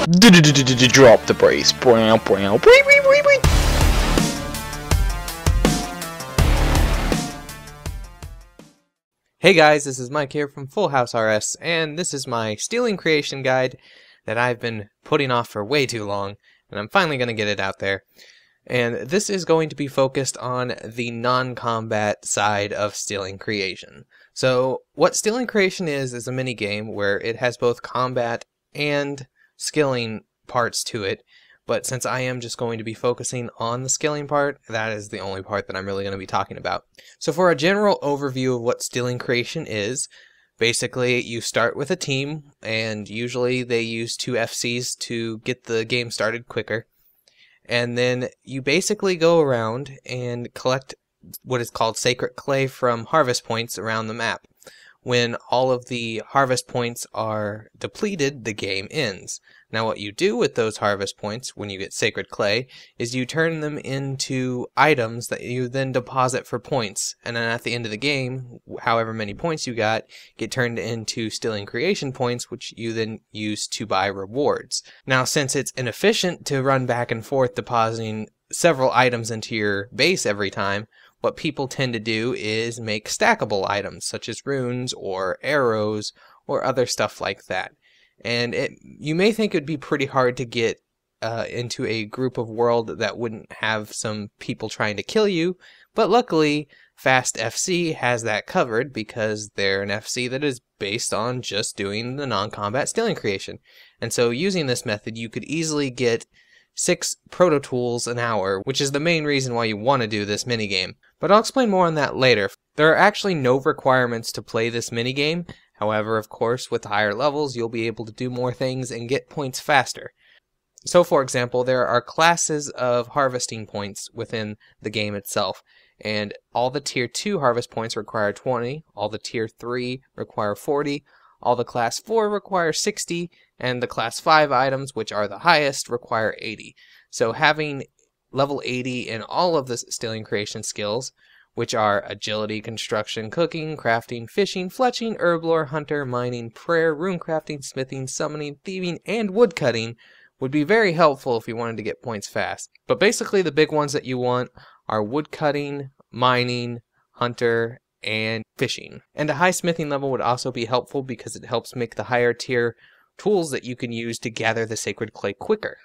Drop the brace. Hey guys, this is Mike here from FullHouseRS, and this is my stealing creation guide that I've been putting off for way too long, and I'm finally going to get it out there. And this is going to be focused on the non-combat side of stealing creation. So what stealing creation is a mini game where it has both combat and skilling parts to it, but since I am just going to be focusing on the skilling part, that is the only part that I'm really going to be talking about. So for a general overview of what stealing creation is, basically you start with a team, and usually they use 2 FCs to get the game started quicker. And then you basically go around and collect what is called sacred clay from harvest points around the map. When all of the harvest points are depleted, the game ends. Now what you do with those harvest points when you get sacred clay is you turn them into items that you then deposit for points, and then at the end of the game, however many points you got, get turned into stealing creation points, which you then use to buy rewards. Now since it's inefficient to run back and forth depositing several items into your base every time, what people tend to do is make stackable items such as runes or arrows or other stuff like that. And you may think it would be pretty hard to get into a group of world that wouldn't have some people trying to kill you, but luckily Fast FC has that covered because they're an FC that is based on just doing the non-combat stealing creation. And so using this method you could easily get 6 proto tools an hour, which is the main reason why you want to do this minigame. But I'll explain more on that later. There are actually no requirements to play this minigame. However, of course, with higher levels, you'll be able to do more things and get points faster. So, for example, there are classes of harvesting points within the game itself. And all the Tier 2 harvest points require 20, all the Tier 3 require 40, all the Class 4 require 60, and the Class 5 items, which are the highest, require 80. So having level 80 in all of the stealing creation skills, which are agility, construction, cooking, crafting, fishing, fletching, herblore, hunter, mining, prayer, rune crafting, smithing, summoning, thieving, and woodcutting, would be very helpful if you wanted to get points fast. But basically the big ones that you want are woodcutting, mining, hunter, and fishing. And a high smithing level would also be helpful because it helps make the higher tier tools that you can use to gather the sacred clay quicker.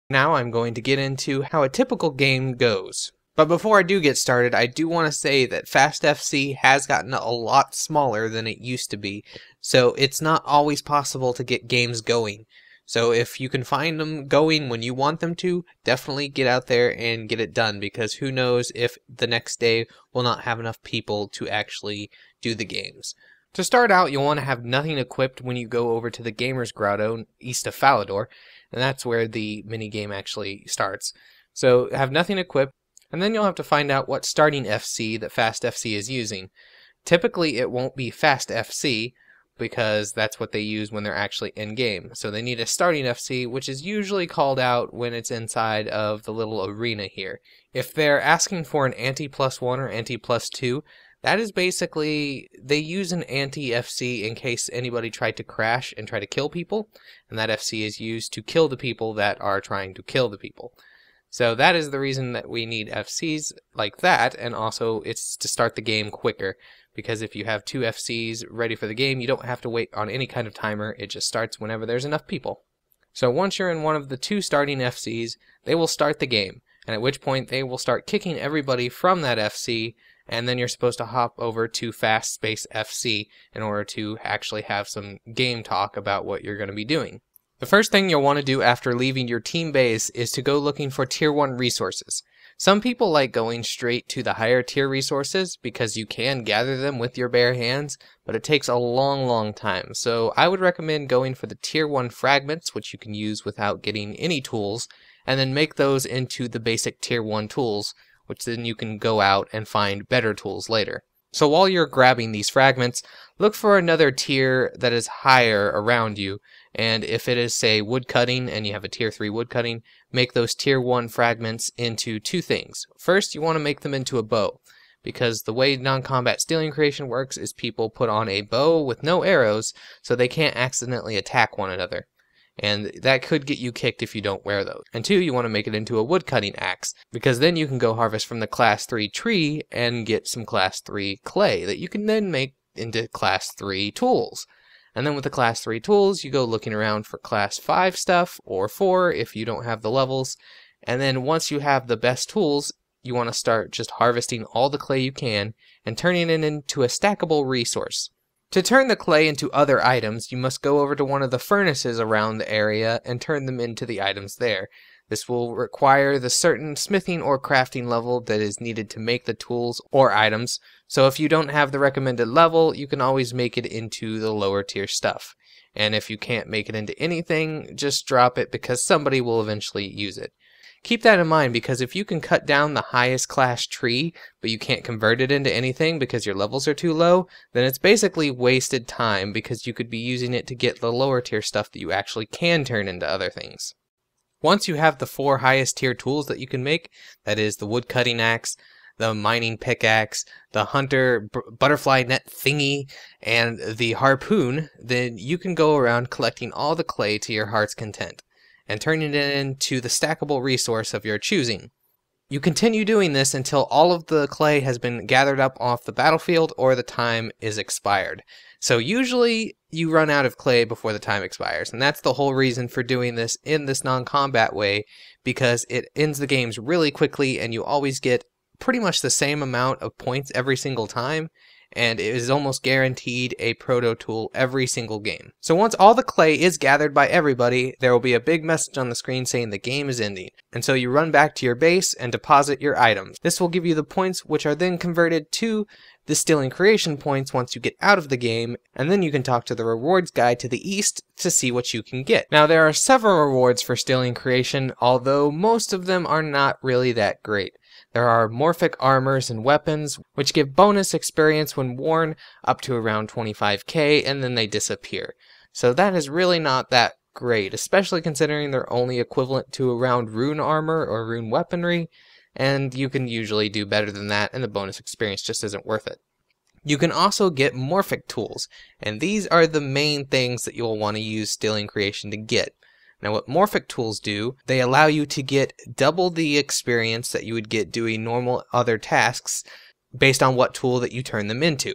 Now I'm going to get into how a typical game goes. But before I do get started, I do want to say that Fast FC has gotten a lot smaller than it used to be, so it's not always possible to get games going. So if you can find them going when you want them to, definitely get out there and get it done, because who knows if the next day will not have enough people to actually do the games. To start out, you'll want to have nothing equipped when you go over to the Gamer's Grotto east of Falador, and that's where the minigame actually starts. So have nothing equipped, and then you'll have to find out what starting FC that Fast FC is using. Typically it won't be Fast FC, because that's what they use when they're actually in-game. So they need a starting FC, which is usually called out when it's inside of the little arena here. If they're asking for an anti-+1 or anti-+2, that is basically, they use an anti-FC in case anybody tried to crash and try to kill people, and that FC is used to kill the people that are trying to kill the people. So that is the reason that we need FCs like that, and also it's to start the game quicker, because if you have 2 FCs ready for the game, you don't have to wait on any kind of timer, it just starts whenever there's enough people. So once you're in one of the 2 starting FCs, they will start the game, and at which point they will start kicking everybody from that FC, and then you're supposed to hop over to Fast Space FC in order to actually have some game talk about what you're going to be doing. The first thing you'll want to do after leaving your team base is to go looking for Tier 1 resources. Some people like going straight to the higher tier resources because you can gather them with your bare hands, but it takes a long time. So I would recommend going for the Tier 1 fragments, which you can use without getting any tools, and then make those into the basic Tier 1 tools, which then you can go out and find better tools later. So while you're grabbing these fragments, look for another tier that is higher around you, and if it is, say, woodcutting, and you have a Tier 3 woodcutting, make those Tier 1 fragments into 2 things. First, you want to make them into a bow, because the way non-combat stealing creation works is people put on a bow with no arrows, so they can't accidentally attack one another. and that could get you kicked if you don't wear those. And 2, you want to make it into a woodcutting axe, because then you can go harvest from the class 3 tree and get some class 3 clay that you can then make into class 3 tools. And then with the class 3 tools, you go looking around for class 5 stuff, or 4 if you don't have the levels. And then once you have the best tools, you want to start just harvesting all the clay you can and turning it into a stackable resource. To turn the clay into other items, you must go over to one of the furnaces around the area and turn them into the items there. This will require the certain smithing or crafting level that is needed to make the tools or items, so if you don't have the recommended level, you can always make it into the lower tier stuff. And if you can't make it into anything, just drop it because somebody will eventually use it. Keep that in mind, because if you can cut down the highest class tree, but you can't convert it into anything because your levels are too low, then it's basically wasted time because you could be using it to get the lower tier stuff that you actually can turn into other things. Once you have the 4 highest tier tools that you can make, that is the wood cutting axe, the mining pickaxe, the hunter butterfly net thingy, and the harpoon, then you can go around collecting all the clay to your heart's content and turning it into the stackable resource of your choosing. You continue doing this until all of the clay has been gathered up off the battlefield or the time is expired. So usually you run out of clay before the time expires, and that's the whole reason for doing this in this non-combat way, because it ends the games really quickly and you always get pretty much the same amount of points every single time, and it is almost guaranteed a proto tool every single game. So once all the clay is gathered by everybody, there will be a big message on the screen saying the game is ending. And so you run back to your base and deposit your items. This will give you the points, which are then converted to the stealing creation points once you get out of the game, and then you can talk to the rewards guy to the east to see what you can get. Now there are several rewards for stealing creation, although most of them are not really that great. There are morphic armors and weapons, which give bonus experience when worn up to around 25k, and then they disappear. So that is really not that great, especially considering they're only equivalent to around rune armor or rune weaponry, and you can usually do better than that, and the bonus experience just isn't worth it. You can also get morphic tools, and these are the main things that you'll want to use stealing creation to get. Now what morphic tools do, they allow you to get double the experience that you would get doing normal other tasks based on what tool that you turn them into.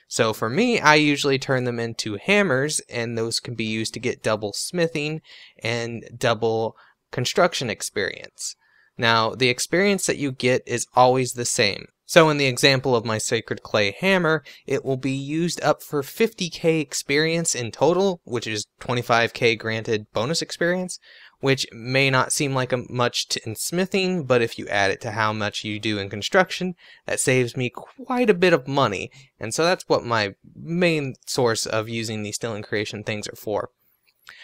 So for me, I usually turn them into hammers, and those can be used to get double smithing and double construction experience. Now the experience that you get is always the same. So in the example of my Sacred Clay Hammer, it will be used up for 50k experience in total, which is 25k granted bonus experience, which may not seem like much in smithing, but if you add it to how much you do in construction, that saves me quite a bit of money, and so that's what my main source of using these stealing creation things are for.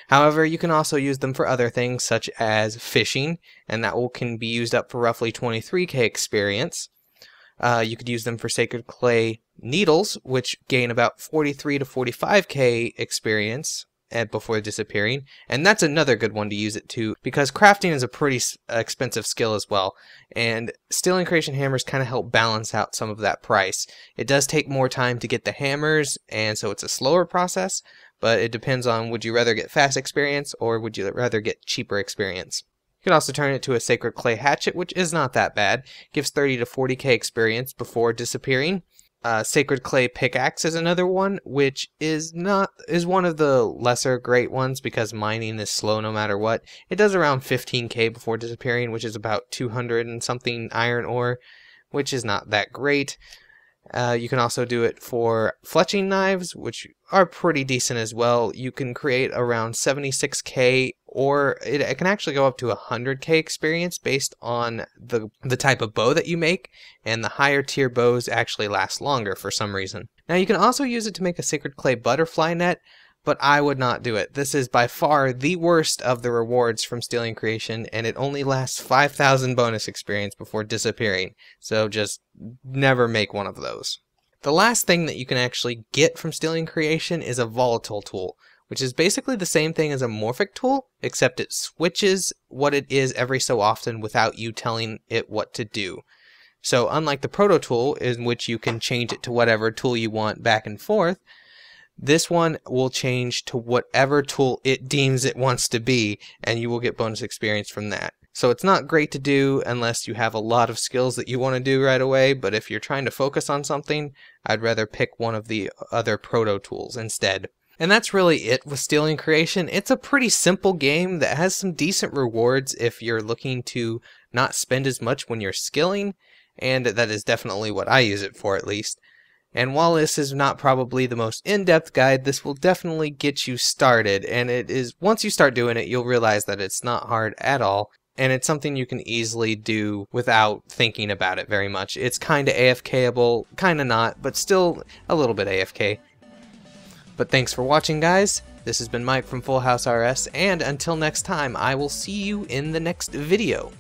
However, you can also use them for other things such as fishing, and that can be used up for roughly 23k experience. You could use them for Sacred Clay Needles, which gain about 43 to 45k experience before disappearing, and that's another good one to use it to, because crafting is a pretty expensive skill as well, and stealing creation hammers kind of help balance out some of that price. It does take more time to get the hammers, and so it's a slower process, but it depends on, would you rather get fast experience or would you rather get cheaper experience. You can also turn it to a Sacred Clay Hatchet, which is not that bad. Gives 30 to 40k experience before disappearing. Sacred Clay Pickaxe is another one, which is one of the lesser great ones because mining is slow no matter what. It does around 15k before disappearing, which is about 200 and something iron ore, which is not that great. You can also do it for fletching knives, which are pretty decent as well. You can create around 76k, or it can actually go up to 100k experience based on the type of bow that you make, and the higher tier bows actually last longer for some reason. Now you can also use it to make a Sacred Clay butterfly net, but I would not do it. This is by far the worst of the rewards from stealing creation, and it only lasts 5,000 bonus experience before disappearing, so just never make one of those. The last thing that you can actually get from stealing creation is a volatile tool, which is basically the same thing as a morphic tool, except it switches what it is every so often without you telling it what to do. So unlike the proto tool, in which you can change it to whatever tool you want back and forth, This one will change to whatever tool it deems it wants to be, and you will get bonus experience from that. So it's not great to do unless you have a lot of skills that you want to do right away, but if you're trying to focus on something, I'd rather pick one of the other proto tools instead. And that's really it with Stealing Creation. It's a pretty simple game that has some decent rewards if you're looking to not spend as much when you're skilling, and that is definitely what I use it for, at least. And while this is not probably the most in-depth guide, this will definitely get you started, and it is, once you start doing it, you'll realize that it's not hard at all, and it's something you can easily do without thinking about it very much. It's kinda AFK-able, kinda not, but still a little bit AFK. But thanks for watching, guys. This has been Mike from FullHouseRS, and until next time, I will see you in the next video.